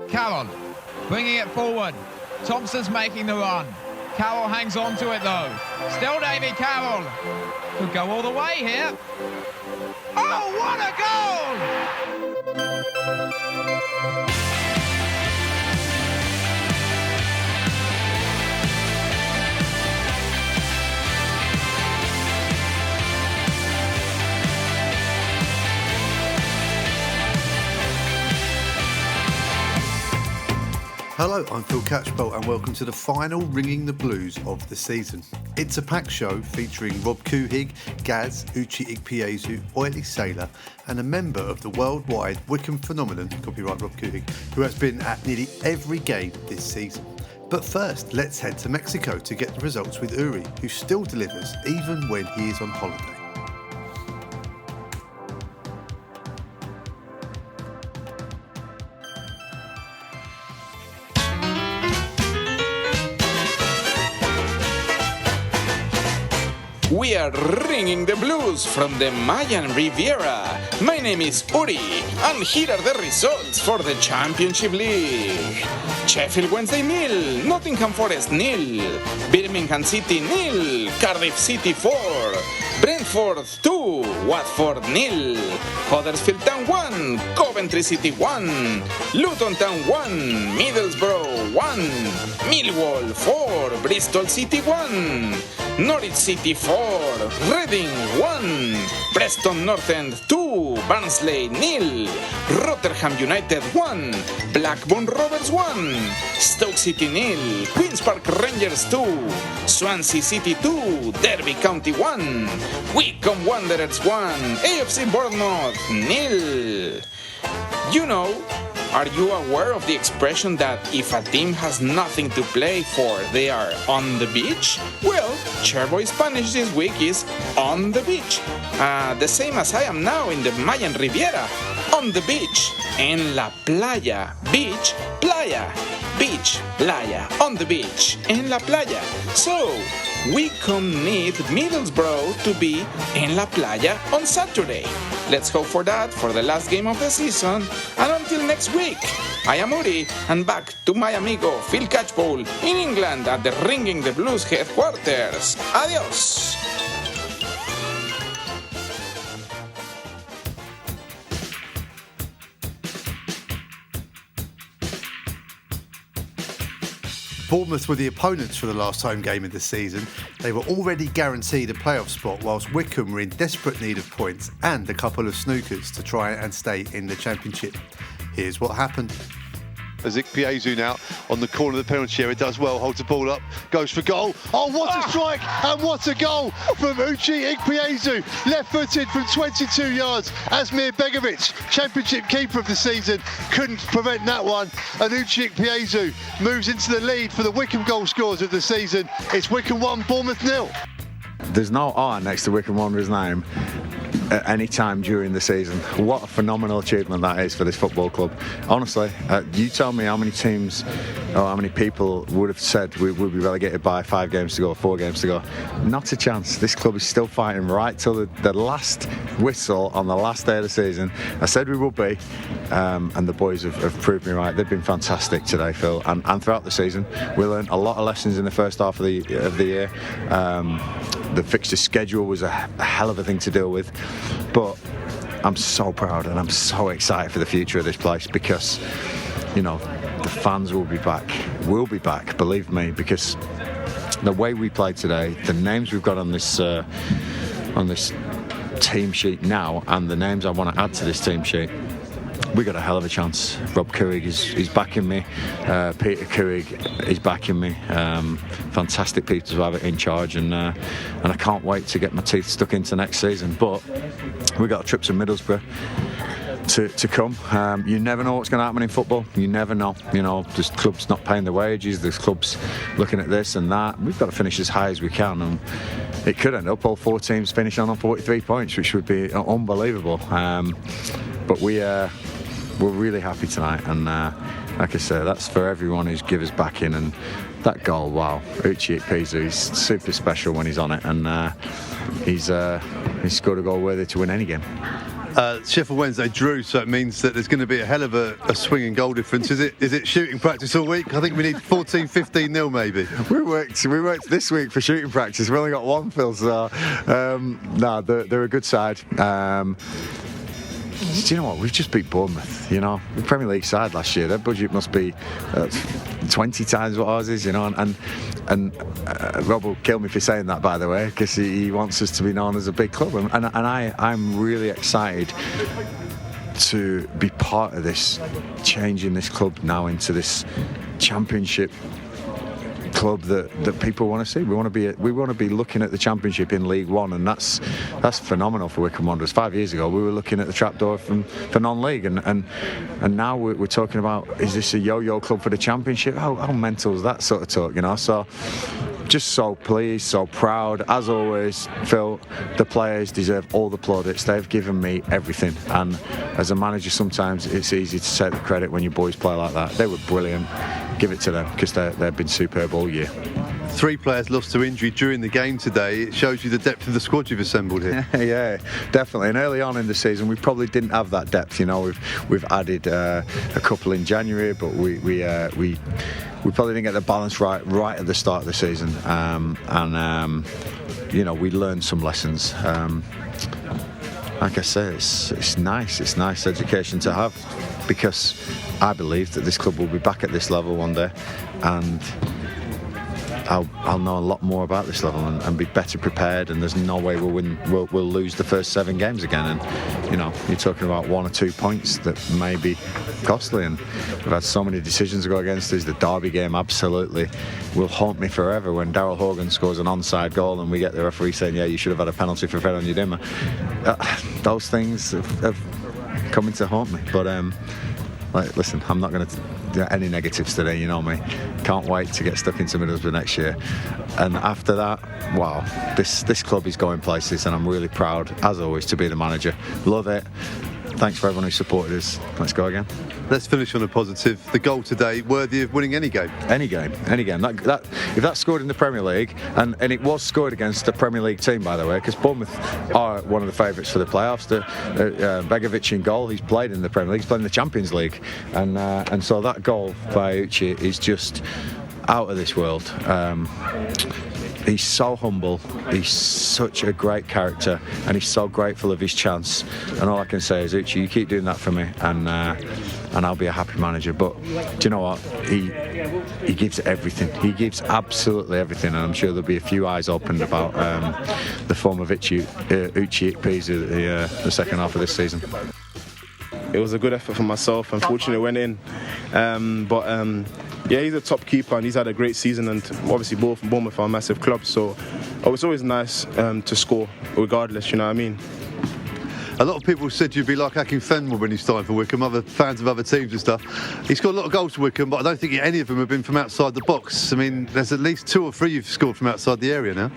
Carroll bringing it forward. Thompson's making the run. Carroll hangs on to it though. Still David Carroll. Could go all the way here. Oh, what a goal! Hello, I'm Phil Catchbolt and welcome to the final Ringing the Blues of the season. It's a packed show featuring Rob Couhig, Gaz, Uche Ikpeazu, OilySailor and a member of the worldwide Wycombe phenomenon, copyright Rob Couhig, who has been at nearly every game this season. But first, let's head to Mexico to get the results with Uri, who still delivers even when he is on holiday. We are ringing the blues from the Mayan Riviera. My name is Uri, and here are the results for the Championship League. Sheffield Wednesday 0, Nottingham Forest 0, Birmingham City 0, Cardiff City 4, Brentford 2, Watford 0, Huddersfield Town 1, Coventry City 1, Luton Town 1, Middlesbrough 1, Millwall 4, Bristol City 1, Norwich City 4, Reading 1, Preston North End 2, Barnsley 0, Rotherham United 1, Blackburn Rovers 1, Stoke City 0, Queen's Park Rangers 2, Swansea City 2, Derby County 1, Wycombe Wanderers 1, AFC Bournemouth 0. You know, are you aware of the expression that if a team has nothing to play for, they are on the beach? Well, Chairboy Spanish this week is on the beach. The same as I am now in the Mayan Riviera. On the beach. En la playa. Beach, playa. Beach, playa. On the beach. En la playa. So, Wycombe need Middlesbrough to be en la playa on Saturday. Let's hope for that for the last game of the season. And until next week, I am Uri, and back to my amigo Phil Catchpole in England at the Ringing the Blues headquarters. Adios! Bournemouth were the opponents for the last home game of the season. They were already guaranteed a playoff spot, whilst Wycombe were in desperate need of points and a couple of snookers to try and stay in the Championship. Here's what happened. As Ikpeazu now on the corner of the penalty area, does well, holds the ball up, goes for goal. Oh, what a strike and what a goal from Uche Ikpeazu. Left-footed from 22 yards. Asmir Begovic, Championship keeper of the season, couldn't prevent that one. And Uche Ikpeazu moves into the lead for the Wycombe goal scorers of the season. It's Wycombe 1, Bournemouth 0. There's no R next to Wycombe Wanderers' name at any time during the season. What a phenomenal achievement that is for this football club. Honestly, you tell me how many teams or how many people would have said we would be relegated by 5 games to go, 4 games to go. Not a chance. This club is still fighting right till the last whistle on the last day of the season. I said we would be, and the boys have proved me right. They've been fantastic today, Phil, and throughout the season. We learned a lot of lessons in the first half of the year. The fixture schedule was a hell of a thing to deal with, but I'm so proud and I'm so excited for the future of this place because, you know, the fans will be back, believe me, because the way we played today, the names we've got on this team sheet now, and the names I want to add to this team sheet, we got a hell of a chance. Rob Couhig is backing me. Peter Couhig is backing me. Fantastic people to have it in charge, and I can't wait to get my teeth stuck into next season. But we got a trip to Middlesbrough to come. You never know what's going to happen in football. You never know. You know, there's clubs not paying their wages. There's clubs looking at this and that. We've got to finish as high as we can, and it could end up all 4 teams finishing on 43 points, which would be unbelievable. But we're really happy tonight, and like I say, that's for everyone who's give us backing. And that goal, wow, Uche Ikpeazu is super special when he's on it, and he's scored a goal worthy to win any game. Sheffield Wednesday drew, so it means that there's going to be a hell of a swing in goal difference. Is it shooting practice all week? I think we need 14-15-0 maybe. We worked this week for shooting practice. We only got one, Phil, so no, they're a good side. Do you know what? We've just beat Bournemouth, you know. The Premier League side last year, their budget must be 20 times what ours is, you know. And Rob will kill me for saying that, by the way, because he wants us to be known as a big club. And I'm really excited to be part of this, changing this club now into this Championship club that people want to see. We want to be looking at the Championship in League One, and that's phenomenal for Wycombe Wanderers. 5 years ago, we were looking at the trapdoor for non-league, and now we're talking about, is this a yo-yo club for the Championship? How mental is that sort of talk, you know? So just so pleased, so proud. As always, Phil, the players deserve all the plaudits. They've given me everything, and as a manager sometimes it's easy to take the credit when your boys play like that. They were brilliant. Give it to them, because they've been superb all year. 3 players lost to injury during the game today. It shows you the depth of the squad you've assembled here. Yeah, definitely. And early on in the season, we probably didn't have that depth. You know, we've added a couple in January, but we probably didn't get the balance right at the start of the season. You know, we learned some lessons. Like I say, it's nice. It's nice education to have, because I believe that this club will be back at this level one day, and I'll know a lot more about this level and be better prepared, and there's no way we'll lose the first 7 games again. And you know, you're talking about 1 or 2 points that may be costly, and we've had so many decisions go against us. The Derby game absolutely will haunt me forever, when Daryl Horgan scores an onside goal and we get the referee saying, yeah, you should have had a penalty for Fred on your dimmer. Those things have come to haunt me, but listen, I'm not going to do any negatives today, you know me. Can't wait to get stuck into Middlesbrough next year. And after that, wow, this club is going places, and I'm really proud, as always, to be the manager. Love it. Thanks for everyone who supported us. Let's go again. Let's finish on a positive. The goal today, worthy of winning any game. Any game. That if that's scored in the Premier League, and it was scored against a Premier League team, by the way, because Bournemouth are one of the favourites for the playoffs. Begovic in goal. He's played in the Premier League. He's played in the Champions League, and so that goal by Uche is just out of this world. He's so humble, he's such a great character, and he's so grateful of his chance. And all I can say is, Uche, you keep doing that for me, and I'll be a happy manager. But do you know what? He gives everything. He gives absolutely everything, and I'm sure there'll be a few eyes opened about the form of Uche Ikpeazu the second half of this season. It was a good effort for myself. Unfortunately, it went in. Yeah, he's a top keeper, and he's had a great season, and obviously both Bournemouth are a massive club, so it's always nice to score regardless, you know what I mean? A lot of people said you'd be like Akinfenwa when you started for Wycombe, other fans of other teams and stuff. He's got a lot of goals for Wycombe, but I don't think any of them have been from outside the box. I mean, there's at least 2 or 3 you've scored from outside the area now.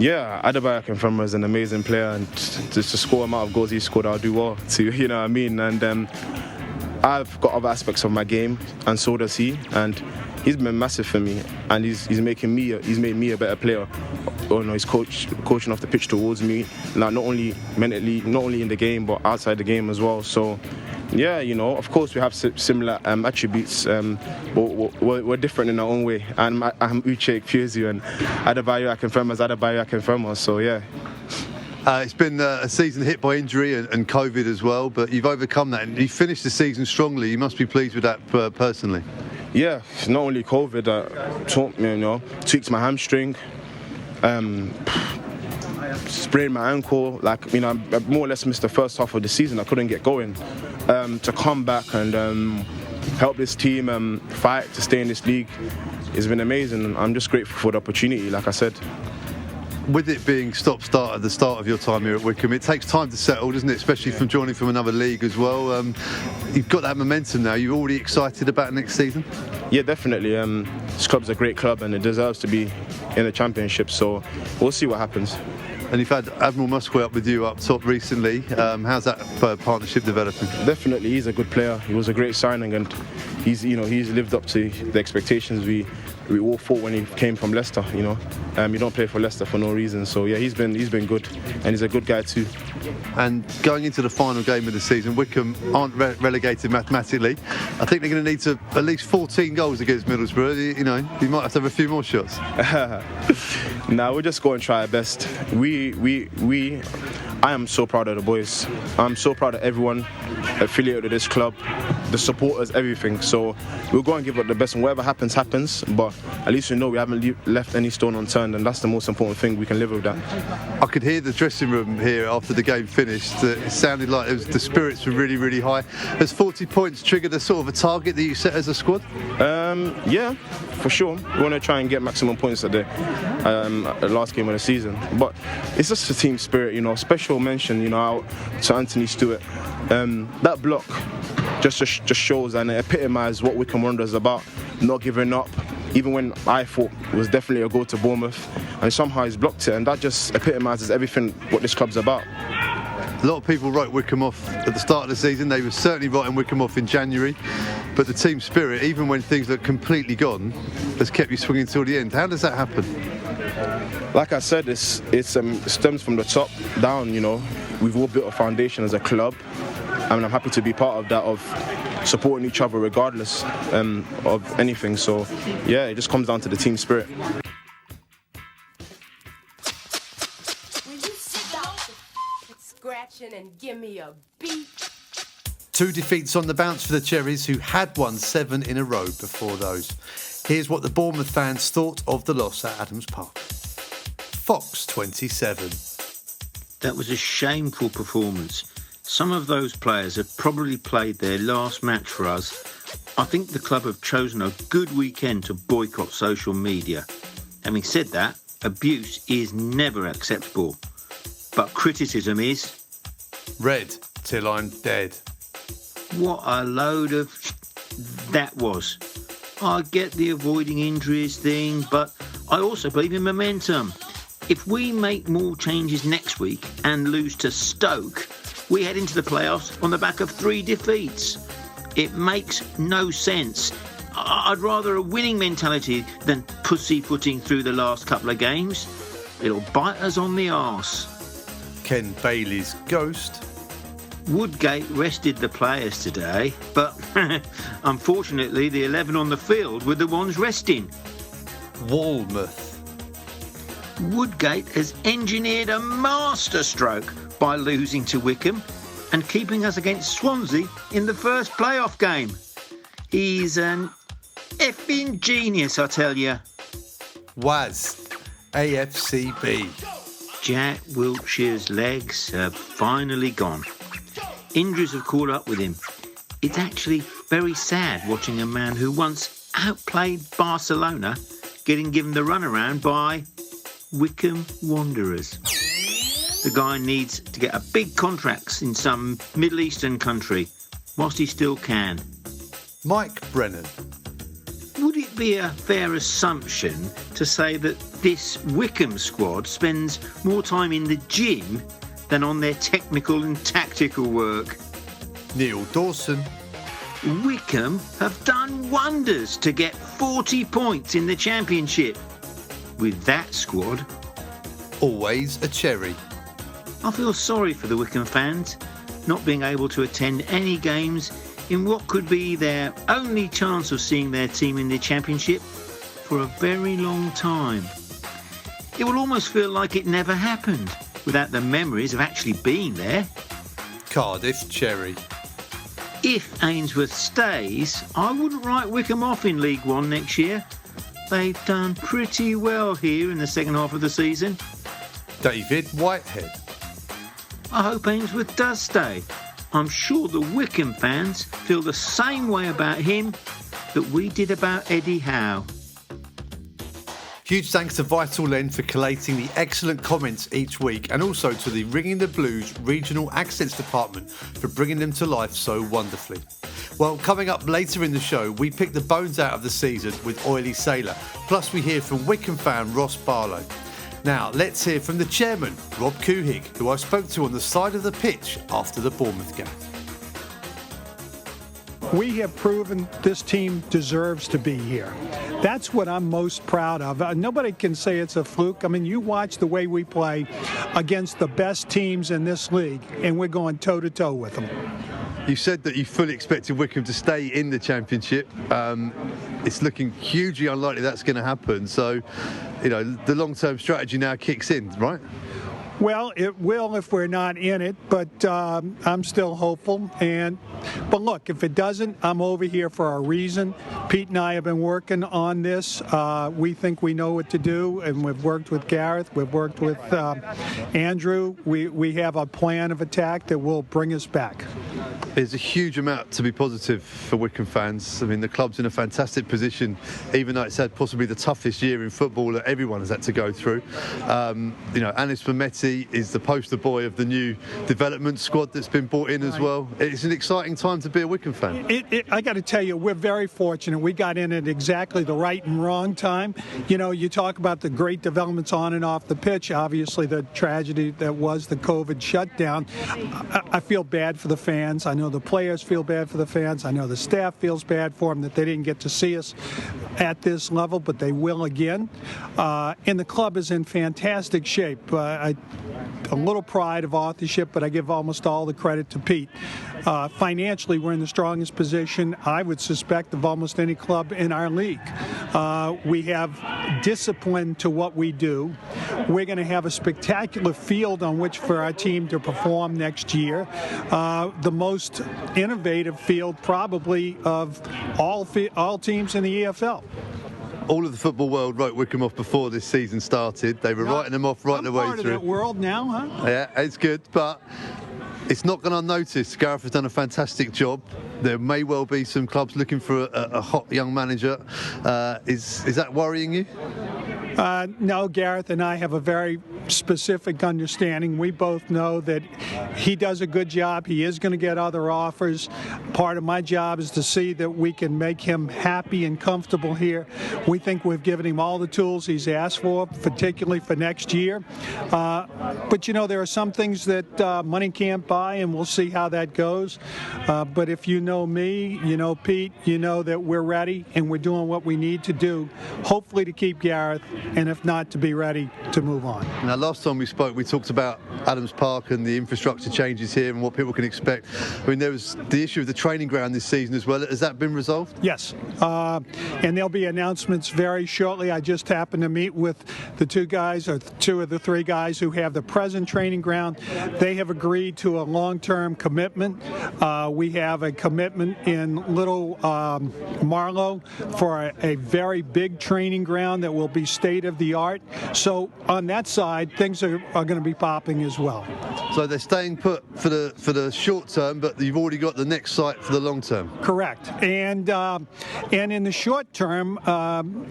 Yeah, Adebayo Akinfenwa is an amazing player, and just to score amount of goals he scored, I'll do well too, you know what I mean? And I've got other aspects of my game, and so does he, and he's been massive for me, and he's made me a better player. You know, he's coaching off the pitch towards me, like not only mentally, not only in the game, but outside the game as well. So yeah, you know, of course we have similar attributes, but we're different in our own way. And I'm Uche Ikpeazu, and Adebayo Akinfenwa is Adebayo Akinfenwa, so yeah. It's been a season hit by injury and COVID as well, but you've overcome that and you finished the season strongly. You must be pleased with that personally. Yeah, not only COVID, tweaked my hamstring, sprained my ankle. Like, you know, I more or less missed the first half of the season. I couldn't get going. To come back and help this team fight to stay in this league has been amazing. I'm just grateful for the opportunity, like I said. With it being stop-start at the start of your time here at Wycombe, it takes time to settle, doesn't it? Especially from joining from another league as well. You've got that momentum now. You're already excited about next season? Yeah, definitely. This club's a great club and it deserves to be in the Championship, so we'll see what happens. And you've had Admiral Musquet up with you up top recently. How's that partnership developing? Definitely, he's a good player. He was a great signing, and he's lived up to the expectations we all thought when he came from Leicester. You don't play for Leicester for no reason. So yeah, he's been good, and he's a good guy too. And going into the final game of the season, Wycombe aren't relegated mathematically. I think they're going to need to at least 14 goals against Middlesbrough. You might have to have a few more shots. Nah, we'll just go and try our best. I am so proud of the boys. I'm so proud of everyone affiliated with this club, the supporters, everything. So we'll go and give it the best, and whatever happens, happens. But at least we know we haven't left any stone unturned, and that's the most important thing. We can live with that. I could hear the dressing room here after the game finished. It sounded like the spirits were really, really high. Has 40 points triggered a sort of a target that you set as a squad? Yeah, for sure. We want to try and get maximum points at the last game of the season. But it's just a team spirit, Special mention, out to Anthony Stewart. That block just shows and it epitomises what Wycombe Wanderers is about. Not giving up, even when I thought it was definitely a goal to Bournemouth, and somehow he's blocked it, and that just epitomises everything what this club's about. A lot of people wrote Wycombe off at the start of the season. They were certainly writing Wycombe off in January. But the team spirit, even when things look completely gone, has kept you swinging till the end. How does that happen? Like I said, it stems from the top down, We've all built a foundation as a club. I'm happy to be part of that, of supporting each other regardless of anything. So, yeah, it just comes down to the team spirit. And give me a beat. 2 defeats on the bounce for the Cherries, who had won 7 in a row before those. Here's what the Bournemouth fans thought of the loss at Adams Park. Fox 27. That was a shameful performance. Some of those players have probably played their last match for us. I think the club have chosen a good weekend to boycott social media. Having said that, abuse is never acceptable. But criticism is... Red till I'm dead. What a load of... that was. I get the avoiding injuries thing, but I also believe in momentum. If we make more changes next week and lose to Stoke, we head into the playoffs on the back of 3 defeats. It makes no sense. I'd rather a winning mentality than pussyfooting through the last couple of games. It'll bite us on the arse. Ken Bailey's ghost. Woodgate rested the players today, but unfortunately the 11 on the field were the ones resting. Walmouth. Woodgate has engineered a masterstroke by losing to Wycombe and keeping us against Swansea in the first playoff game. He's an effing genius, I tell you. Was AFCB. Jack Wiltshire's legs have finally gone. Injuries have caught up with him. It's actually very sad watching a man who once outplayed Barcelona getting given the runaround by Wycombe Wanderers. The guy needs to get a big contract in some Middle Eastern country whilst he still can. Mike Brennan. Would it be a fair assumption to say that this Wycombe squad spends more time in the gym than on their technical and tactical work? Neil Dawson. Wycombe have done wonders to get 40 points in the Championship. With that squad. Always a cherry. I feel sorry for the Wycombe fans, not being able to attend any games in what could be their only chance of seeing their team in the Championship for a very long time. It will almost feel like it never happened without the memories of actually being there. Cardiff cherry. If Ainsworth stays, I wouldn't write Wycombe off in League One next year. They've done pretty well here in the second half of the season. David Whitehead. I hope Ainsworth does stay. I'm sure the Wycombe fans feel the same way about him that we did about Eddie Howe. Huge thanks to Vital Len for collating the excellent comments each week, and also to the Ringing the Blues Regional Accents Department for bringing them to life so wonderfully. Well, coming up later in the show, we pick the bones out of the season with OilySailor, plus we hear from Wycombe fan Ross Barlow. Now, let's hear from the chairman, Rob Couhig, who I spoke to on the side of the pitch after the Bournemouth game. we have proven this team deserves to be here. That's what I'm most proud of. Nobody can say it's a fluke. I mean, you watch the way we play against the best teams in this league, and we're going toe-to-toe with them. You said that you fully expected Wycombe to stay in the Championship. It's looking hugely unlikely that's going to happen. So, the long-term strategy now kicks in, right? Well, it will if we're not in it, but I'm still hopeful. But look, if it doesn't, I'm over here for a reason. Pete and I have been working on this. We think we know what to do, and we've worked with Gareth. We've worked with Andrew. We have a plan of attack that will bring us back. There's a huge amount to be positive for Wycombe fans. I mean, the club's in a fantastic position, even though it's had possibly the toughest year in football that everyone has had to go through. Anis Mehmeti is the poster boy of the new development squad that's been brought in as well. It's an exciting time to be a Wycombe fan. I got to tell you, we're very fortunate. We got in at exactly the right and wrong time. You talk about the great developments on and off the pitch. Obviously, the tragedy that was the COVID shutdown. I feel bad for the fans. I know the players feel bad for the fans. I know the staff feels bad for them that they didn't get to see us at this level, but they will again. And the club is in fantastic shape. A little pride of authorship, but I give almost all the credit to Pete. Financially, we're in the strongest position, I would suspect, of almost any club in our league. We have discipline to what we do. We're going to have a spectacular field on which for our team to perform next year. The most innovative field probably of all teams in the EFL. All of the football world wrote Wycombe off before this season started. They were writing them off right the way through. I'm part of that world now, huh? Yeah, it's good, but it's not gone unnoticed. Gareth has done a fantastic job. There may well be some clubs looking for a hot young manager. Is that worrying you? No, Gareth and I have a very specific understanding. We both know that he does a good job. He is going to get other offers. Part of my job is to see that we can make him happy and comfortable here. We think we've given him all the tools he's asked for, particularly for next year. But, there are some things that money can't buy, and we'll see how that goes. But if you know me, you know Pete, you know that we're ready and we're doing what we need to do, hopefully to keep Gareth, and if not, to be ready to move on. Now, last time we spoke, we talked about Adams Park and the infrastructure changes here and what people can expect. I mean, there was the issue of the training ground this season as well. Has that been resolved? Yes, and there'll be announcements very shortly. I just happened to meet with the two of the three guys who have the present training ground. They have agreed to a long-term commitment. We have a commitment in Little Marlow for a very big training ground that will be state-of-the-art. So on that side, things are going to be popping as well. So they're staying put for the short term, but you've already got the next site for the long term. Correct. And in the short term,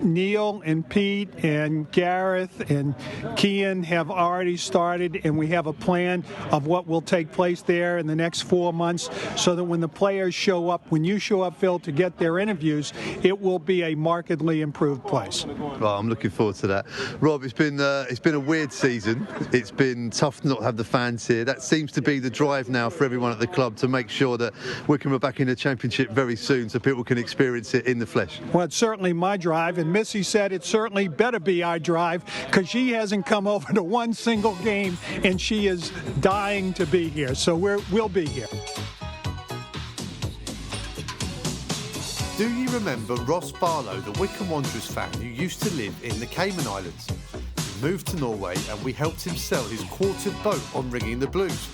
Neil and Pete and Gareth and Kian have already started, and we have a plan of what will take place there in the next 4 months, so that when the players show up, when you show up, Phil, to get their interviews, it will be a markedly improved place. Well, I'm looking forward to that. Rob, it's been a weird season. It's been tough to not have the fans here. That seems to be the drive now for everyone at the club to make sure that Wycombe are back in the Championship very soon, so people can experience it in the flesh. Well, it's certainly my drive, and Missy said it certainly better be our drive, because she hasn't come over to one single game, and she is dying to be here. So we'll be here. Do you remember Ross Barlow, the Wycombe Wanderers fan who used to live in the Cayman Islands? He moved to Norway and we helped him sell his quartered boat on Ringing the Blues.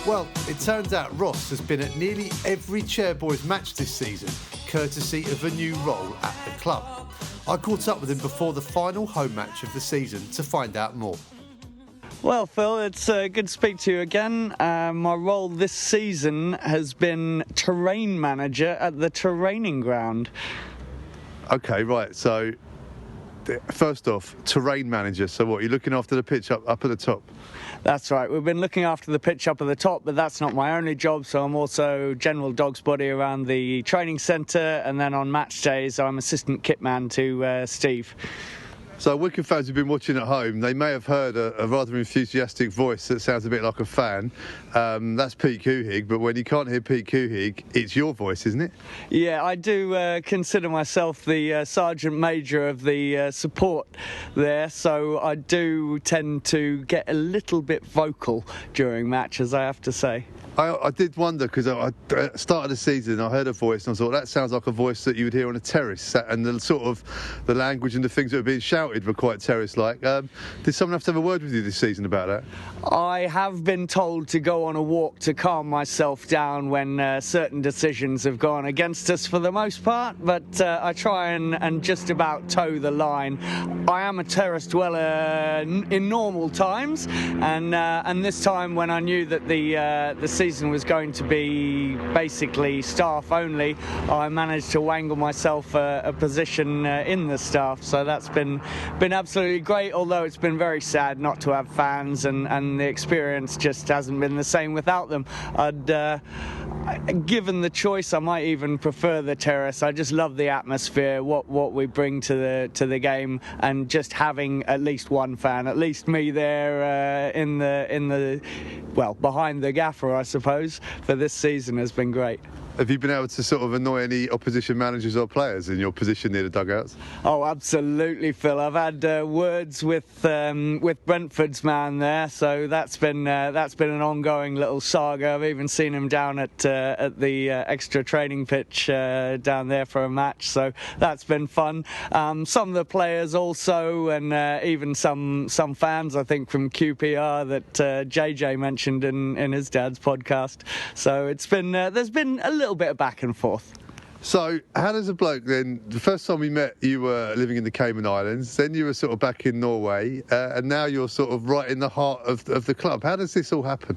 Well, it turns out Ross has been at nearly every Chairboys match this season, courtesy of a new role at the club. I caught up with him before the final home match of the season to find out more. Well, Phil, it's good to speak to you again. My role this season has been terrain manager at the training ground. Okay, right. So, first off, terrain manager. So what, you're looking after the pitch up at the top? That's right. We've been looking after the pitch up at the top, but that's not my only job. So I'm also general dog's body around the training centre, and then on match days, I'm assistant kit man to Steve. So Wycombe fans who've been watching at home, they may have heard a rather enthusiastic voice that sounds a bit like a fan. That's Pete Couhig, but when you can't hear Pete Couhig, it's your voice, isn't it? Yeah, I do consider myself the Sergeant Major of the support there, so I do tend to get a little bit vocal during matches, I have to say. I did wonder, because I started the season, I heard a voice and I thought that sounds like a voice that you would hear on a terrace, and the sort of the language and the things that were being shouted were quite terrace-like. Did someone have to have a word with you this season about that? I have been told to go on a walk to calm myself down when certain decisions have gone against us for the most part, but I try and just about toe the line. I am a terrace dweller in normal times, and this time when I knew that the season was going to be basically staff only, I managed to wangle myself a position in the staff, so that's been absolutely great, although it's been very sad not to have fans, and the experience just hasn't been the same without them. Given the choice, I might even prefer the terrace. I just love the atmosphere, what we bring to the game, and just having at least one fan, at least me there in the behind the gaffer, I suppose, for this season has been great. Have you been able to sort of annoy any opposition managers or players in your position near the dugouts? Oh, absolutely, Phil. I've had words with Brentford's man there, so that's been an ongoing little saga. I've even seen him down at the extra training pitch down there for a match, so that's been fun. Some of the players also, and even some fans, I think, from QPR that JJ mentioned in his dad's podcast. So it's been there's been a little bit of back and forth. So how does a bloke then, the first time we met you were living in the Cayman Islands, then you were sort of back in Norway, and now you're sort of right in the heart of the club. How does this all happen?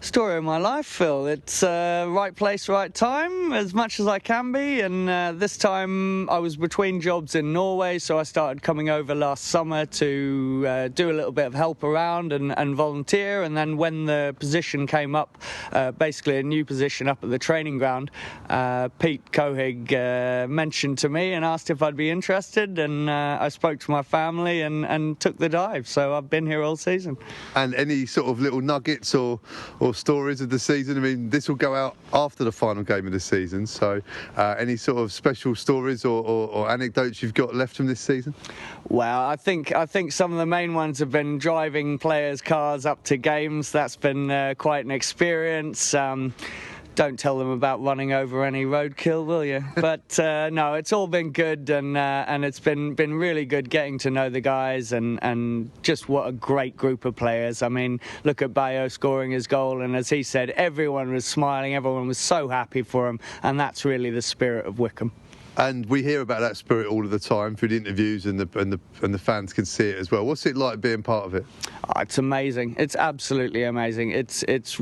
Story of my life, Phil. It's right place, right time, as much as I can be, and this time I was between jobs in Norway, so I started coming over last summer to do a little bit of help around and volunteer, and then when the position came up, basically a new position up at the training ground, Pete Couhig mentioned to me and asked if I'd be interested, and I spoke to my family and took the dive, so I've been here all season. And any sort of little nuggets or stories of the season? I mean, this will go out after the final game of the season, so any sort of special stories or anecdotes you've got left from this season? Well, I think some of the main ones have been driving players' cars up to games. That's been quite an experience. Don't tell them about running over any roadkill, will you? But no, it's all been good, and it's been really good getting to know the guys, and just what a great group of players. I mean, look at Bayo scoring his goal, and as he said, everyone was smiling, everyone was so happy for him, and that's really the spirit of Wycombe. And we hear about that spirit all of the time through the interviews, and the fans can see it as well. What's it like being part of it? Oh, it's amazing. It's absolutely amazing. It's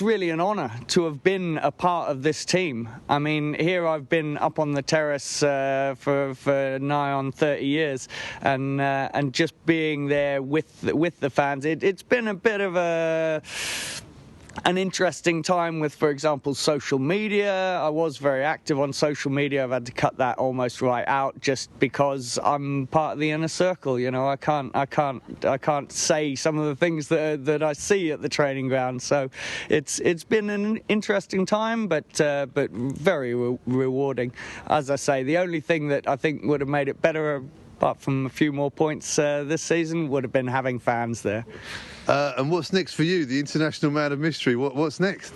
really an honour to have been a part of this team. I mean, here I've been up on the terrace for nigh on 30 years, and just being there with the fans, it's been a bit of an interesting time with, for example, social media. I was very active on social media. I've had to cut that almost right out just because I'm part of the inner circle. You know, I can't say some of the things that I see at the training ground. So it's been an interesting time, but very rewarding. As I say, the only thing that I think would have made it better, apart from a few more points this season, would have been having fans there. And what's next for you, the international man of mystery? What's next?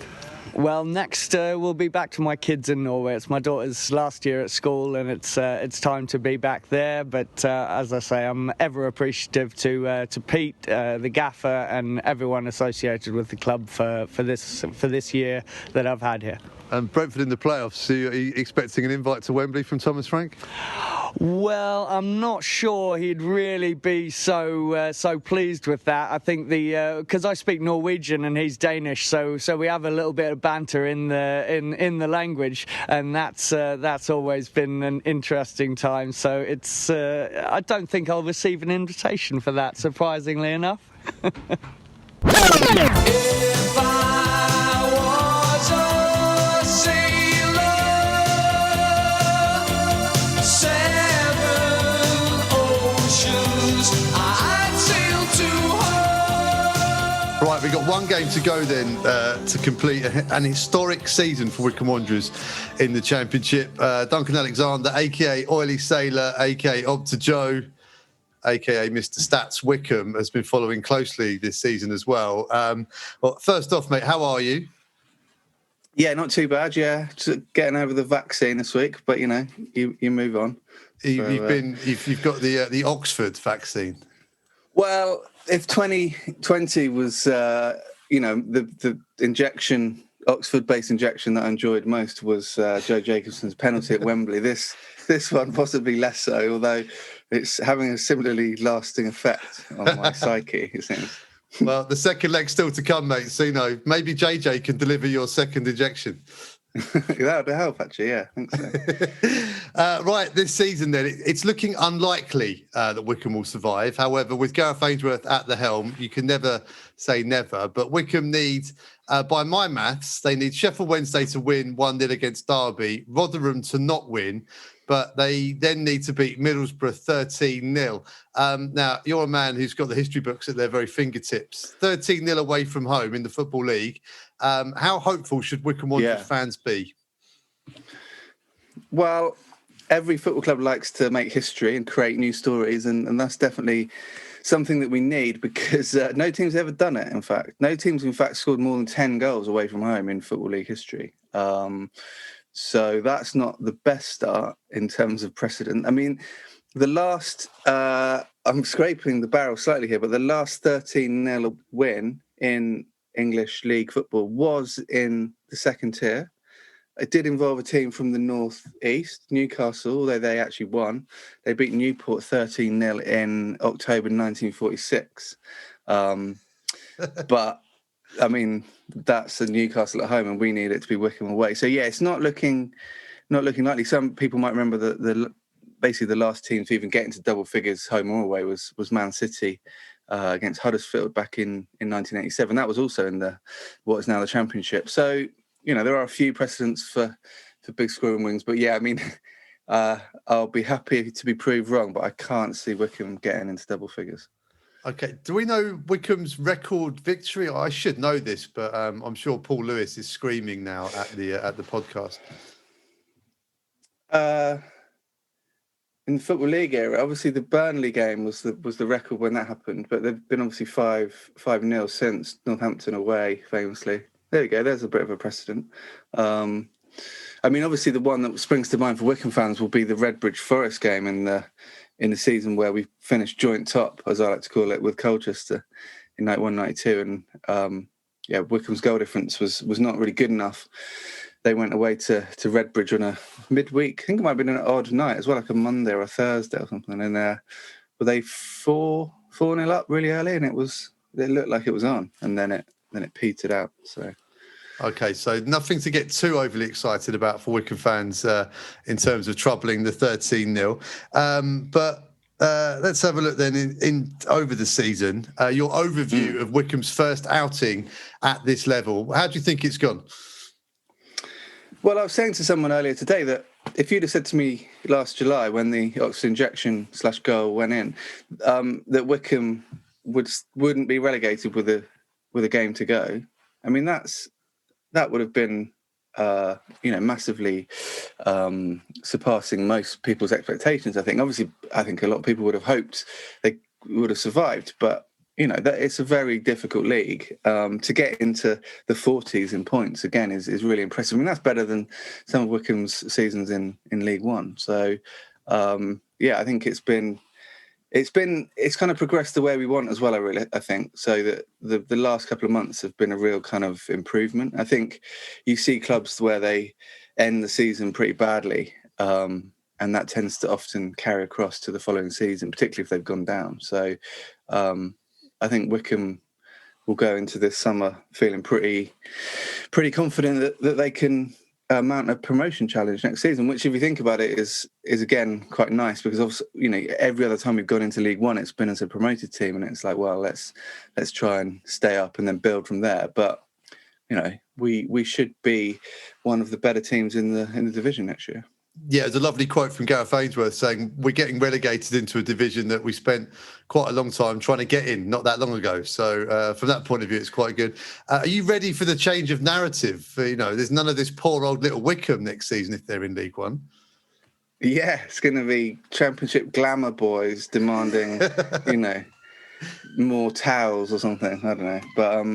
Well, next we'll be back to my kids in Norway. It's my daughter's last year at school, and it's time to be back there. But as I say, I'm ever appreciative to Pete, the gaffer, and everyone associated with the club for this year that I've had here. And Brentford in the playoffs, are you expecting an invite to Wembley from Thomas Frank? Well, I'm not sure he'd really be so pleased with that. I think because I speak Norwegian and he's Danish, so we have a little bit of banter in the language, and that's always been an interesting time. So it's I don't think I'll receive an invitation for that, surprisingly enough. If I was a sailor, we've got one game to go then to complete an historic season for Wycombe Wanderers in the Championship. Duncan Alexander, a.k.a. OilySailor, a.k.a. Opta Joe, a.k.a. Mr. Stats Wycombe, has been following closely this season as well. Well, first off, mate, how are you? Yeah, not too bad. Yeah, just getting over the vaccine this week, but you move on. You've got the Oxford vaccine. Well, if 2020 was the injection, Oxford-based injection that I enjoyed most was Joe Jacobson's penalty at Wembley. This one possibly less so, although it's having a similarly lasting effect on my psyche, it seems. Well, the second leg's still to come, mate. So, maybe JJ can deliver your second injection. That would help, actually, yeah. I think so. Right, this season then, it's looking unlikely that Wycombe will survive. However, with Gareth Ainsworth at the helm, you can never say never. But Wycombe need, by my maths, they need Sheffield Wednesday to win 1-0 against Derby, Rotherham to not win, but they then need to beat Middlesbrough 13-0. Now, you're a man who's got the history books at their very fingertips. 13-0 away from home in the Football League. How hopeful should Wycombe Wanderers fans be? Well, every football club likes to make history and create new stories, and that's definitely something that we need because no team's ever done it, in fact. No team's, in fact, scored more than 10 goals away from home in Football League history. So that's not the best start in terms of precedent. I mean, the last, I'm scraping the barrel slightly here, but the last 13-0 win in English League football was in the second tier. It did involve a team from the North East, Newcastle, although they actually won. They beat Newport 13-0 in October 1946. But, I mean, that's a Newcastle at home and we need it to be Wycombe away. So, yeah, it's not looking likely. Some people might remember that basically the last team to even get into double figures home or away was Man City against Huddersfield back in 1987. That was also in what is now the Championship. So, there are a few precedents for big scoring wings. But, yeah, I mean, I'll be happy to be proved wrong, but I can't see Wycombe getting into double figures. Okay. Do we know Wycombe's record victory? I should know this, but I'm sure Paul Lewis is screaming now at the podcast. In the Football League era, obviously the Burnley game was the record when that happened, but there've been obviously 5-0 since, Northampton away, famously. There we go. There's a bit of a precedent. I mean, obviously the one that springs to mind for Wycombe fans will be the Redbridge Forest game in the season where we finished joint top, as I like to call it, with Colchester in 91-92, and Wycombe's goal difference was not really good enough. They went away to Redbridge on a midweek. I think it might have been an odd night as well, like a Monday or a Thursday or something. And were they 4-0 up really early, and it looked like it was on, and then it petered out. So. Okay, so nothing to get too overly excited about for Wycombe fans in terms of troubling the 13-0. But let's have a look then in over the season. Your overview of Wycombe's first outing at this level. How do you think it's gone? Well, I was saying to someone earlier today that if you'd have said to me last July when the Oxford injection /goal went in, that Wycombe wouldn't be relegated with a game to go, I mean that would have been massively surpassing most people's expectations. I think a lot of people would have hoped they would have survived, but that it's a very difficult league. To get into the 40s in points again is really impressive. I mean, that's better than some of Wycombe's seasons in League One. So I think it's kind of progressed the way we want as well. I think so that the last couple of months have been a real kind of improvement. I think you see clubs where they end the season pretty badly, and that tends to often carry across to the following season, particularly if they've gone down. So. I think Wycombe will go into this summer feeling pretty confident that they can mount a promotion challenge next season, which, if you think about it, is again quite nice because obviously, every other time we've gone into League One, it's been as a promoted team, and it's like, well, let's try and stay up and then build from there. But we should be one of the better teams in the division next year. Yeah, there's a lovely quote from Gareth Ainsworth saying, we're getting relegated into a division that we spent quite a long time trying to get in, not that long ago. So from that point of view, it's quite good. Are you ready for the change of narrative? There's none of this poor old little Wycombe next season if they're in League One. Yeah, it's going to be Championship Glamour boys demanding, more towels or something. I don't know. But,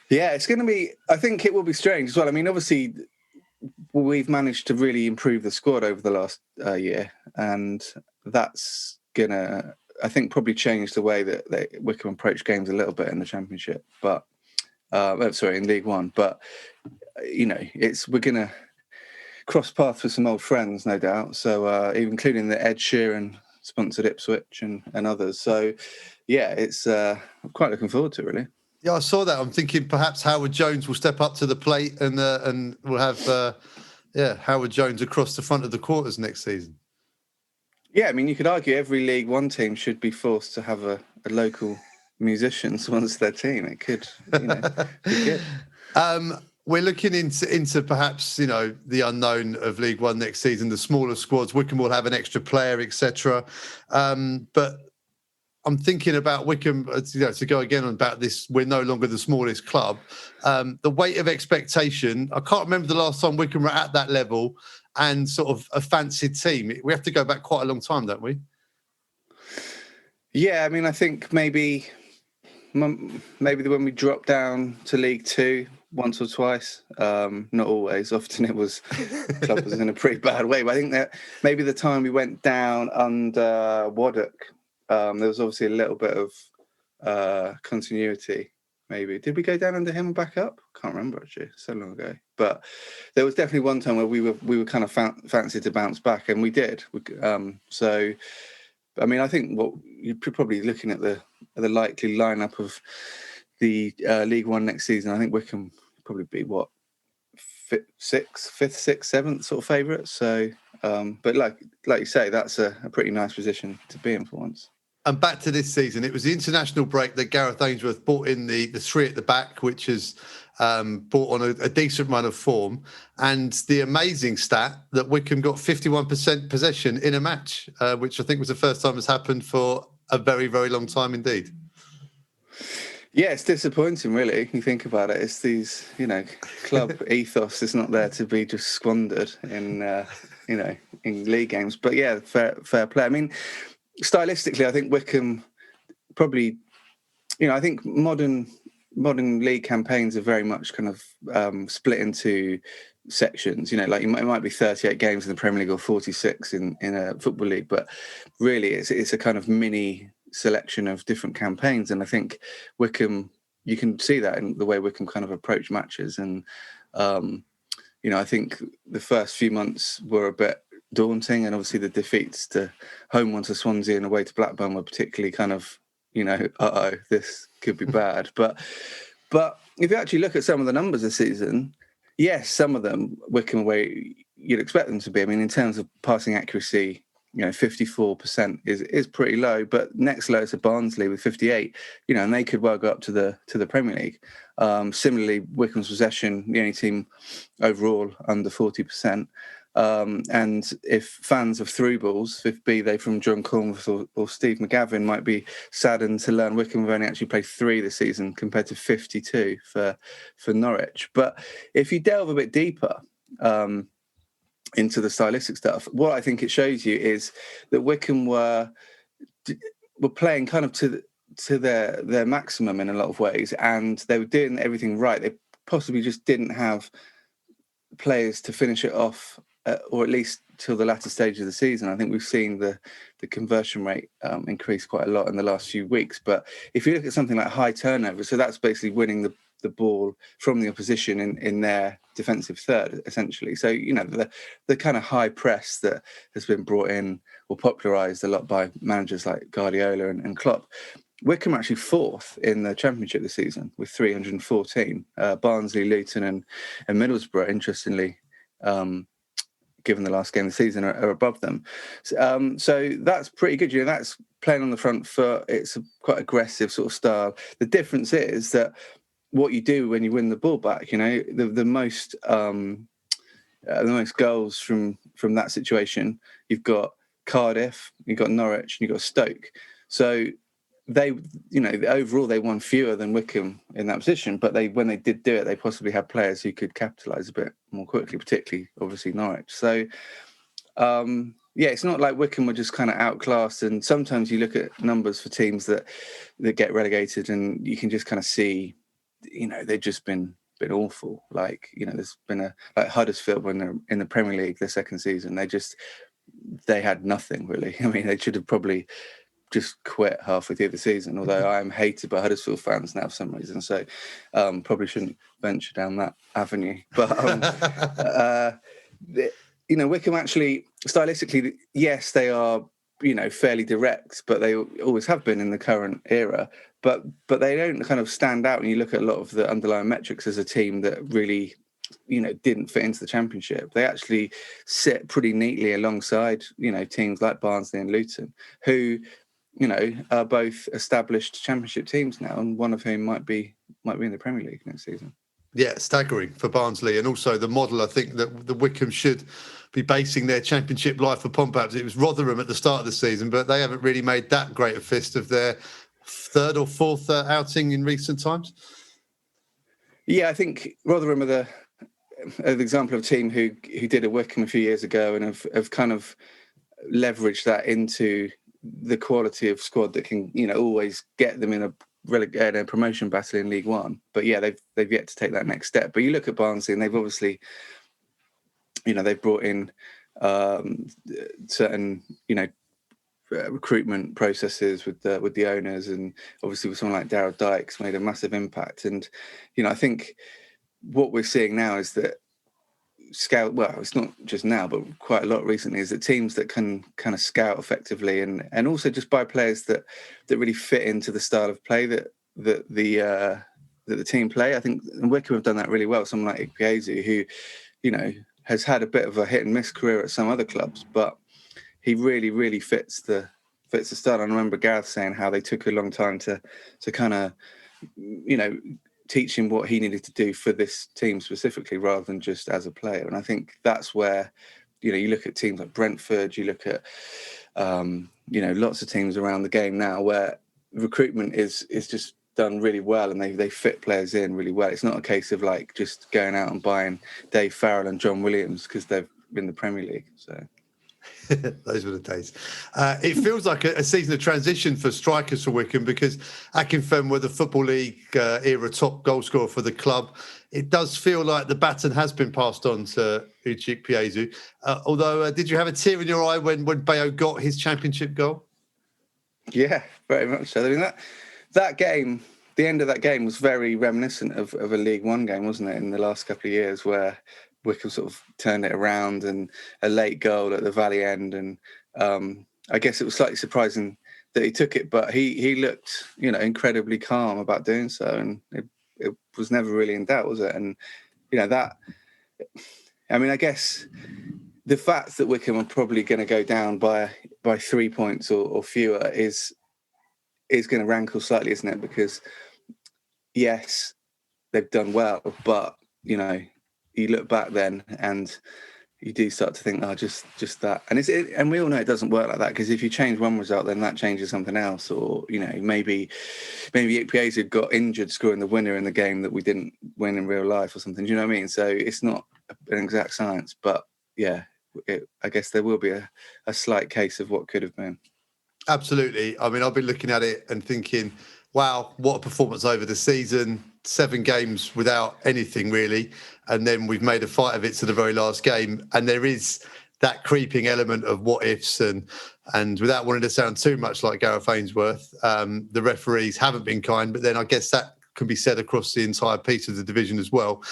yeah, it's going to be... I think it will be strange as well. I mean, obviously... We've managed to really improve the squad over the last year, and that's gonna, I think, probably change the way that Wycombe approach games a little bit in the Championship. But in League One. But we're gonna cross paths with some old friends, no doubt. So including the Ed Sheeran sponsored Ipswich and others. So yeah, it's I'm quite looking forward to it, really. Yeah, I saw that. I'm thinking perhaps Howard Jones will step up to the plate and we'll have Howard Jones across the front of the quarters next season. Yeah, I mean, you could argue every League One team should be forced to have a local musician sponsor their team. It could, be good. We're looking into perhaps, the unknown of League One next season, the smaller squads. Wycombe will have an extra player, etc. But I'm thinking about Wycombe, to go again on about this, we're no longer the smallest club. The weight of expectation, I can't remember the last time Wycombe were at that level and sort of a fancied team. We have to go back quite a long time, don't we? Yeah, I mean, I think maybe when we dropped down to League Two once or twice, not always. Often it was, the club was in a pretty bad way. But I think that maybe the time we went down under Waddock, there was obviously a little bit of continuity, maybe. Did we go down under him and back up? Can't remember, actually. So long ago. But there was definitely one time where we were kind of fancied to bounce back, and we did. So, I mean, I think what you're probably looking at the likely lineup of the League One next season. I think Wycombe probably be fifth, sixth, seventh sort of favourite. So, but like you say, that's a pretty nice position to be in for once. And back to this season, it was the international break that Gareth Ainsworth brought in the three at the back, which has brought on a decent run of form. And the amazing stat that Wycombe got 51% possession in a match, which I think was the first time it's happened for a very, very long time indeed. Yeah, it's disappointing, really. You think about it. It's these, club ethos is not there to be just squandered in league games. But yeah, fair play. I mean, stylistically, I think Wycombe probably, I think modern league campaigns are very much kind of split into sections. Like it might be 38 games in the Premier League or 46 in a football league, but really it's a kind of mini selection of different campaigns. And I think Wycombe, you can see that in the way Wycombe kind of approach matches. And I think the first few months were a bit daunting, and obviously the defeats to home one to Swansea and away to Blackburn were particularly kind of, this could be bad. But if you actually look at some of the numbers this season, yes, some of them Wycombe away you'd expect them to be. I mean, in terms of passing accuracy, 54% is pretty low, but next lowest are Barnsley with 58, and they could well go up to the Premier League. Similarly, Wycombe's possession, the only team overall under 40%. And if fans of through balls, be they from John Cornwall or Steve McGavin, might be saddened to learn Wycombe have only actually played 3 this season compared to 52 for Norwich. But if you delve a bit deeper into the stylistic stuff, what I think it shows you is that Wycombe were playing kind of to their maximum in a lot of ways, and they were doing everything right. They possibly just didn't have players to finish it off, or at least till the latter stage of the season. I think we've seen the conversion rate increase quite a lot in the last few weeks. But if you look at something like high turnover, so that's basically winning the ball from the opposition in their defensive third, essentially. So, the kind of high press that has been brought in or popularised a lot by managers like Guardiola and Klopp. Wycombe are actually 4th in the Championship this season with 314. Barnsley, Luton and Middlesbrough, interestingly, given the last game of the season, are above them. So that's pretty good. That's playing on the front foot. It's a quite aggressive sort of style. The difference is that what you do when you win the ball back, the most the most goals from that situation. You've got Cardiff, you've got Norwich, and you've got Stoke. So they, overall they won fewer than Wycombe in that position. But when they did do it, they possibly had players who could capitalise a bit more quickly, particularly obviously Norwich. So it's not like Wycombe were just kind of outclassed. And sometimes you look at numbers for teams that get relegated, and you can just kind of see, they've just been awful. Like, there's been like Huddersfield when they're in the Premier League their second season, they had nothing really. I mean, they should have probably just quit halfway through the season, although I am hated by Huddersfield fans now for some reason, so probably shouldn't venture down that avenue. But Wycombe actually, stylistically, yes, they are, fairly direct, but they always have been in the current era. But they don't kind of stand out when you look at a lot of the underlying metrics as a team that really, didn't fit into the Championship. They actually sit pretty neatly alongside, teams like Barnsley and Luton, who, are both established Championship teams now, and one of whom might be in the Premier League next season. Yeah, staggering for Barnsley, and also the model I think that the Wycombe should be basing their Championship life upon. Perhaps it was Rotherham at the start of the season, but they haven't really made that great a fist of their third or fourth outing in recent times. Yeah, I think Rotherham are an example of a team who did a Wycombe a few years ago and have kind of leveraged that into the quality of squad that can, always get them in a promotion battle in League One. But yeah, they've yet to take that next step. But you look at Barnsley, and they've obviously, they've brought in certain, recruitment processes with the owners, and obviously with someone like Daryl Dykes made a massive impact. And I think what we're seeing now is that it's not just now, but quite a lot recently, is that teams that can kind of scout effectively and also just buy players that really fit into the style of play that the team play. I think Wycombe have done that really well. Someone like Ikpeazu, who, has had a bit of a hit and miss career at some other clubs, but he really, really fits the style. I remember Gareth saying how they took a long time to kind of, teach him what he needed to do for this team specifically, rather than just as a player. And I think that's where, you look at teams like Brentford, you look at, lots of teams around the game now where recruitment is just done really well, and they fit players in really well. It's not a case of like just going out and buying Dave Farrell and John Williams because they've been in the Premier League. So those were the days. It feels like a season of transition for strikers for Wycombe, because Akinfenwa were the Football League era top goal scorer for the club. It does feel like the baton has been passed on to Uche Ikpeazu. Although, did you have a tear in your eye when Bayo got his Championship goal? Yeah, very much so. I mean, that game, the end of that game was very reminiscent of a League One game, wasn't it, in the last couple of years, where Wycombe sort of turned it around, and a late goal at the Valley end. And I guess it was slightly surprising that he took it, but he looked, incredibly calm about doing so. And it was never really in doubt, was it? And, I guess the fact that Wycombe are probably going to go down by 3 points or fewer is going to rankle slightly, isn't it? Because, yes, they've done well, but, you look back then and you do start to think, just that. And we all know it doesn't work like that, because if you change one result, then that changes something else. Or, maybe Ikpeazu got injured scoring the winner in the game that we didn't win in real life or something. Do you know what I mean? So it's not an exact science, but yeah, I guess there will be a slight case of what could have been. Absolutely. I mean, I've been looking at it and thinking, wow, what a performance over the season. 7 games without anything really, and then we've made a fight of it to the very last game. And there is that creeping element of what ifs, and without wanting to sound too much like Gareth Ainsworth, the referees haven't been kind, but then I guess that can be said across the entire piece of the division as well.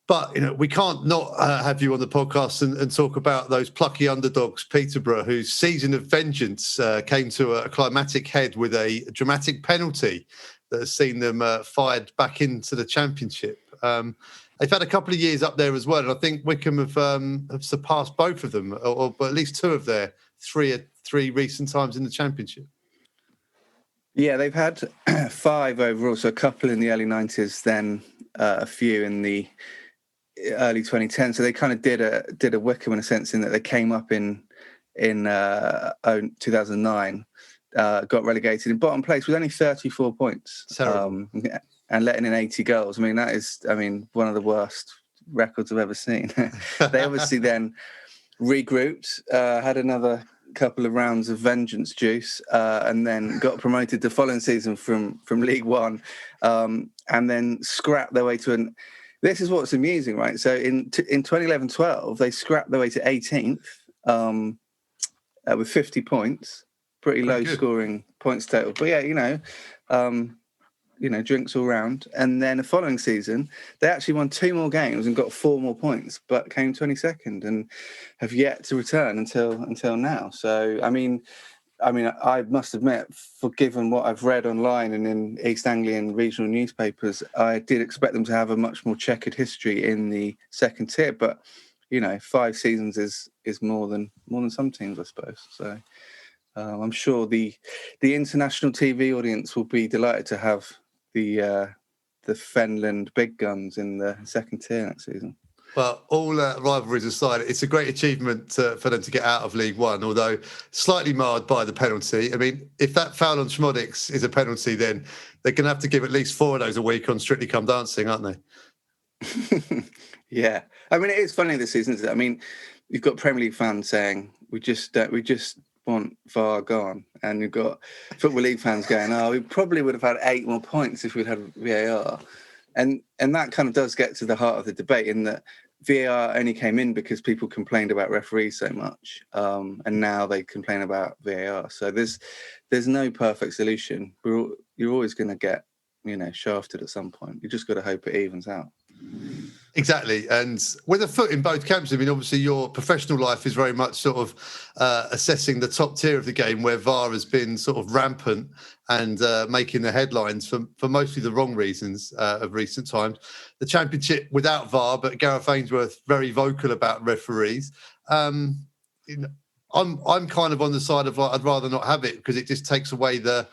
But, we can't not have you on the podcast and talk about those plucky underdogs, Peterborough, whose season of vengeance came to a climatic head with a dramatic penalty that has seen them fired back into the Championship. They've had a couple of years up there as well, and I think Wycombe have surpassed both of them, or at least 2 of their three recent times in the Championship. Yeah, they've had 5 overall, so a couple in the early 90s, then a few in the early 2010. So they kind of did a Wycombe in a sense, in that they came up in 2009, got relegated in bottom place with only 34 points, and letting in 80 goals. I mean, that is, one of the worst records I've ever seen. They obviously then regrouped, had another couple of rounds of vengeance juice, and then got promoted the following season from League One, and then scrapped their way to this is what's amusing, right? So in 2011-12, they scrapped their way to 18th, with 50 points, pretty low scoring points total. But yeah, drinks all round. And then the following season, they actually won 2 more games and got 4 more points, but came 22nd and have yet to return until now. So, I mean, I must admit, given what I've read online and in East Anglian regional newspapers, I did expect them to have a much more checkered history in the second tier. But 5 seasons is more than some teams, I suppose. So I'm sure the international TV audience will be delighted to have the Fenland big guns in the second tier next season. Well, all rivalries aside, it's a great achievement for them to get out of League One, although slightly marred by the penalty. I mean, if that foul on Schmodix is a penalty, then they're going to have to give at least 4 of those a week on Strictly Come Dancing, aren't they? Yeah. I mean, it is funny this season, isn't it? I mean, you've got Premier League fans saying, we just want VAR gone. And you've got Football League fans going, we probably would have had 8 more points if we'd had VAR. And that kind of does get to the heart of the debate, in that VAR only came in because people complained about referees so much, and now they complain about VAR. So there's no perfect solution. You're always going to get shafted at some point. You just got to hope it evens out. Exactly, and with a foot in both camps. I mean, obviously your professional life is very much sort of assessing the top tier of the game, where VAR has been sort of rampant and making the headlines for mostly the wrong reasons of recent times. The Championship without VAR, but Gareth Ainsworth very vocal about referees. I'm kind of on the side of I'd rather not have it, because it just takes away that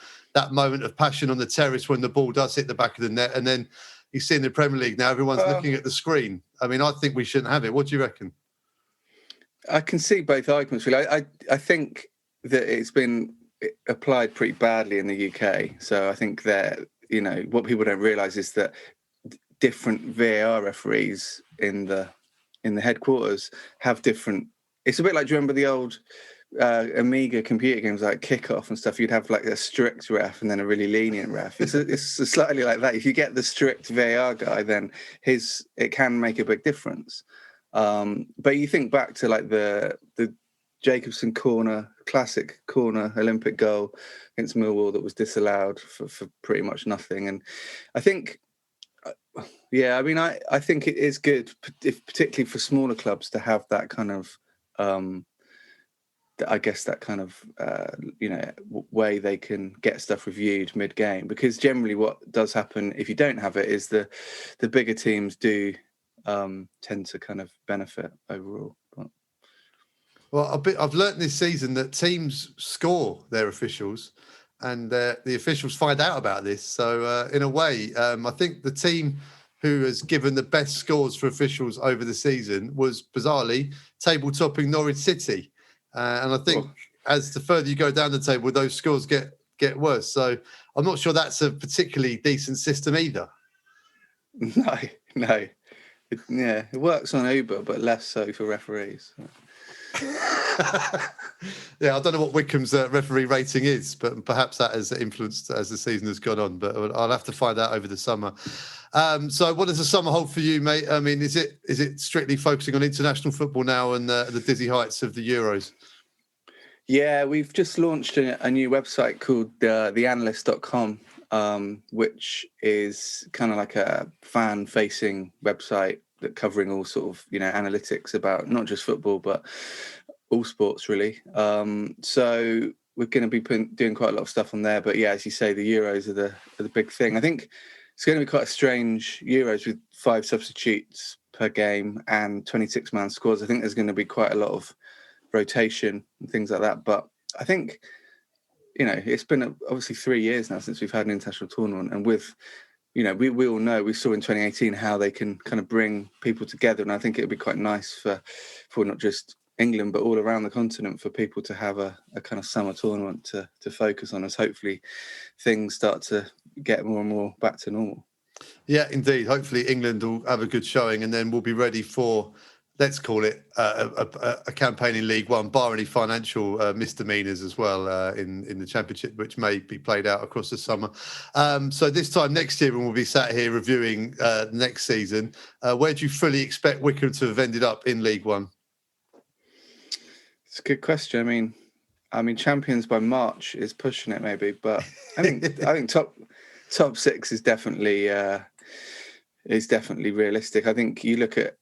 moment of passion on the terrace when the ball does hit the back of the net, and then you see in the Premier League now, everyone's looking at the screen. I mean, I think we shouldn't have it. What do you reckon? I can see both arguments, really. I think that it's been applied pretty badly in the UK. So I think that, what people don't realise is that different VAR referees in the headquarters have different... It's a bit like, do you remember the old Amiga computer games like Kickoff and stuff? You'd have like a strict ref and then a really lenient ref. It's slightly like that. If you get the strict VAR guy, then it can make a big difference. But you think back to like the Jacobson classic corner Olympic goal against Millwall that was disallowed for pretty much nothing. And I think, I think it is good, particularly for smaller clubs, to have that kind of way they can get stuff reviewed mid-game, because generally what does happen if you don't have it is the bigger teams do tend to kind of benefit overall. Well, I've learnt this season that teams score their officials, and the officials find out about this. So in a way, I think the team who has given the best scores for officials over the season was, bizarrely, table-topping Norwich City. And I think as the further you go down the table, those scores get worse. So I'm not sure that's a particularly decent system either. No. It works on Uber, but less so for referees. Yeah, I don't know what Wycombe's referee rating is, but perhaps that has influenced as the season has gone on. But I'll have to find out over the summer. So what does the summer hold for you, mate? I mean, is it strictly focusing on international football now and the dizzy heights of the Euros? Yeah, we've just launched a new website called theanalyst.com, which is kind of like a fan-facing website that covering all sort of, analytics about not just football, but all sports, really. So we're going to be doing quite a lot of stuff on there. But yeah, as you say, the Euros are the big thing. I think it's going to be quite a strange Euros with 5 substitutes per game and 26-man squads. I think there's going to be quite a lot of rotation and things like that. But I think, it's been obviously 3 years now since we've had an international tournament. And with we all know, we saw in 2018 how they can kind of bring people together. And I think it would be quite nice for not just England, but all around the continent, for people to have a kind of summer tournament to focus on, as hopefully things start to get more and more back to normal. Yeah, indeed. Hopefully England will have a good showing, and then we'll be ready for, let's call it, a campaign in League One, bar any financial misdemeanours as well in the Championship, which may be played out across the summer. So this time next year, when we'll be sat here reviewing next season, where do you fully expect Wycombe to have ended up in League One? It's a good question. I mean, champions by March is pushing it maybe, but I think top six is definitely realistic. I think you look at,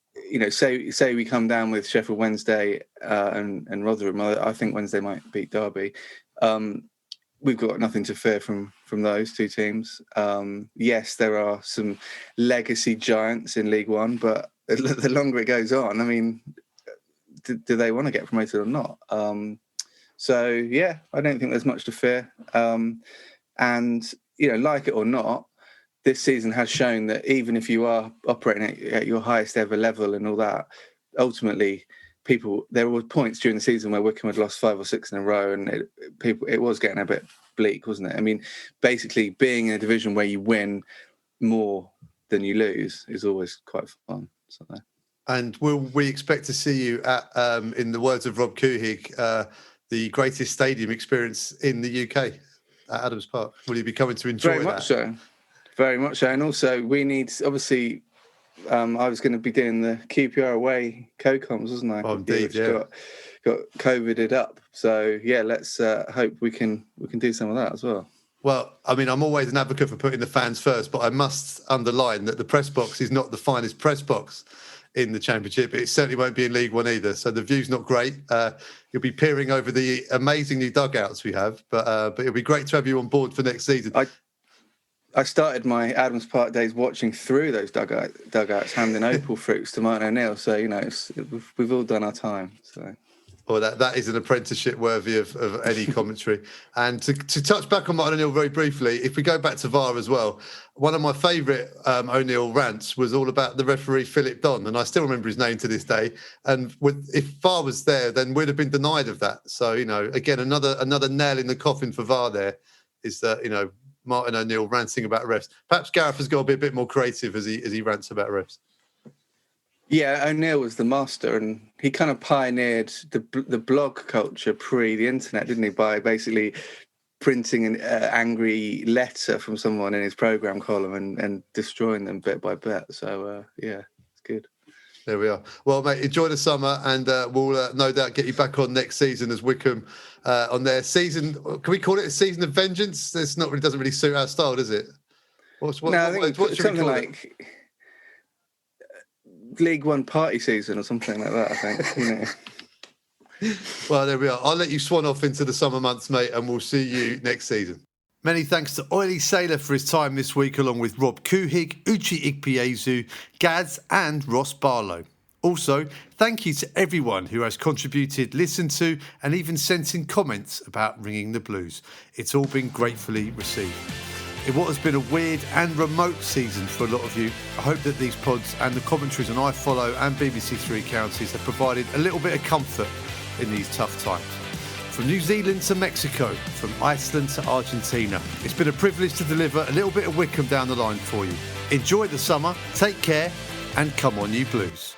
say we come down with Sheffield Wednesday and Rotherham. I think Wednesday might beat Derby. We've got nothing to fear from those two teams. Yes, there are some legacy giants in League One, but the longer it goes on, do they want to get promoted or not? So yeah, I don't think there's much to fear. And like it or not, this season has shown that even if you are operating at your highest ever level and all that, ultimately there were points during the season where Wycombe had lost 5 or 6 in a row, and it was getting a bit bleak, wasn't it? Basically being in a division where you win more than you lose is always quite fun. So. And will we expect to see you at, in the words of Rob Couhig, the greatest stadium experience in the UK at Adams Park? Will you be coming to enjoy that? Very much so. And also we need, obviously, I was going to be doing the QPR away co-coms, wasn't I? Oh, indeed, yeah. Got COVIDed up. So yeah, let's hope we can do some of that as well. Well, I'm always an advocate for putting the fans first, but I must underline that the press box is not the finest press box in the Championship. It certainly won't be in League One either. So the view's not great. You'll be peering over the amazing new dugouts we have, but it'll be great to have you on board for next season. I started my Adams Park days watching through those dugouts, handing opal fruits to Martin O'Neill. So we've all done our time. So. Well, that is an apprenticeship worthy of any commentary. And to touch back on Martin O'Neill very briefly, if we go back to VAR as well, one of my favourite O'Neill rants was all about the referee Philip Don, and I still remember his name to this day. And if VAR was there, then we'd have been denied of that. So, again, another nail in the coffin for VAR there is that, Martin O'Neill ranting about refs. Perhaps Gareth has got to be a bit more creative as he rants about refs. Yeah, O'Neill was the master, and he kind of pioneered the blog culture pre the internet, didn't he? By basically printing an angry letter from someone in his programme column and destroying them bit by bit. So yeah, it's good. There we are. Well, mate, enjoy the summer, and we'll no doubt get you back on next season as Wycombe on their season. Can we call it a season of vengeance? Doesn't really suit our style, does it? I think something like League One party season or something like that, I think. Well, there we are. I'll let you swan off into the summer months, mate, and we'll see you next season. Many thanks to OilySailor for his time this week, along with Rob Couhig, Uche Ikpeazu, Gaz and Ross Barlow. Also, thank you to everyone who has contributed, listened to and even sent in comments about Ringing the Blues. It's all been gratefully received. In what has been a weird and remote season for a lot of you, I hope that these pods and the commentaries on iFollow and BBC Three Counties have provided a little bit of comfort in these tough times. From New Zealand to Mexico, from Iceland to Argentina, it's been a privilege to deliver a little bit of Wycombe down the line for you. Enjoy the summer, take care, and come on you Blues.